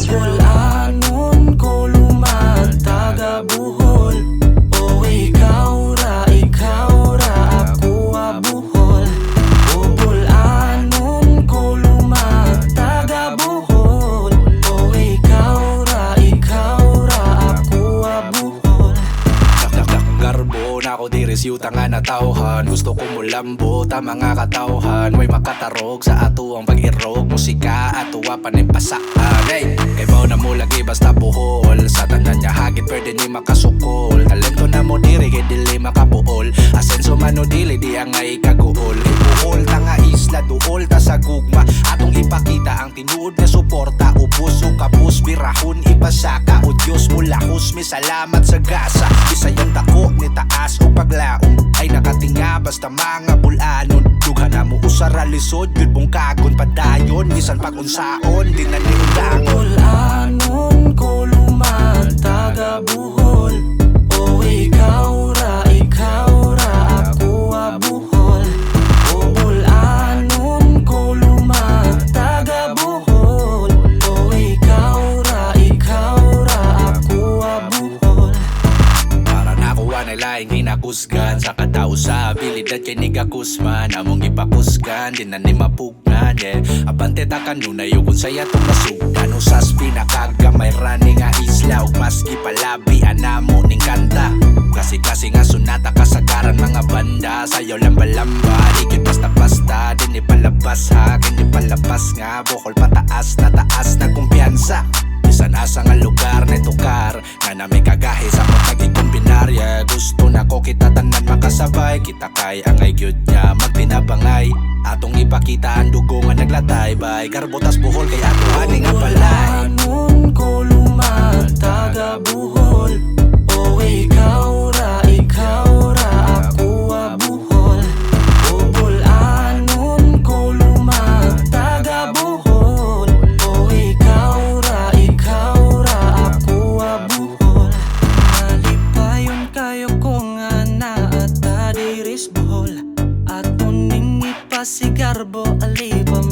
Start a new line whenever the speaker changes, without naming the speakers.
Bulanon ko luman, taga Bohol. O ikaw ra, ako Bohol. O bulanon ko luman, taga Bohol. O ikaw ra, ako Bohol.
Garbo na ako diri siyuta nga natawhan. Gusto ko mulambo ta mga katawhan. Way makatarog sa ato ang pag-irog. Musika atuwa panipasaan. Hey, kay bao na mo lagi basta Bohol. Sa tanan niya hagit pwede ni makasukol. Talento na mo diri kay dili makapuol. Asenso man o dili di ang ay kaguol. Kay Bohol ta nga isla duol ta sa gugma. Atong ipakita ang tinuod na suporta. Ubos o kapos birahon ipasaka. O Diyos mo lahos mi salamat sa gasa. Bisayang dako ni taas o paglaom ay nakatinga basta mga bulanon. Dughan na mo usara lisod yun mong kagon padayon. Bisan pag-unsaon di na niulangon.
Bulanon ko luman, taga Bohol. O ikaw ra, ako Bohol. O bulanon ko luman, taga Bohol. O ikaw ra, ako Bohol.
Para nakuha na laing hinakusgan sa katao sa abilidad kay nigakusman. Among ipakusgan din na ni mapugnan, yeah. Abante ta kanunay o kung saya itong nasugdan. Usas pinakagamay rani nga isla o maski palabi anamo ning kanta. Kasi nga sunata kasagaran mga banda. Sayo lamba-lamba, ikit basta-basta. Din ipalabas ha, kini palabas nga. Bukol pataas na taas na kumpiyansa. Bisan asa nga lugar na tukar nga na may kagahi sa pagkagikumbinarya. Gusto na ko kita tanan makasabay. Kita kay angay gyud niya magtinabangay. Atong ipakita ang dugo nga naglatay bay. Garbotas Bohol kay ato ani nga palay.
Bulanon ko luman, taga Bohol. O ikaw ra, ako Bohol. O bulanon ko luman, taga Bohol. O ikaw ra, ako Bohol. Nalipayon kayo ko nga naata diris Bohol. At uning ipasigarbo alipa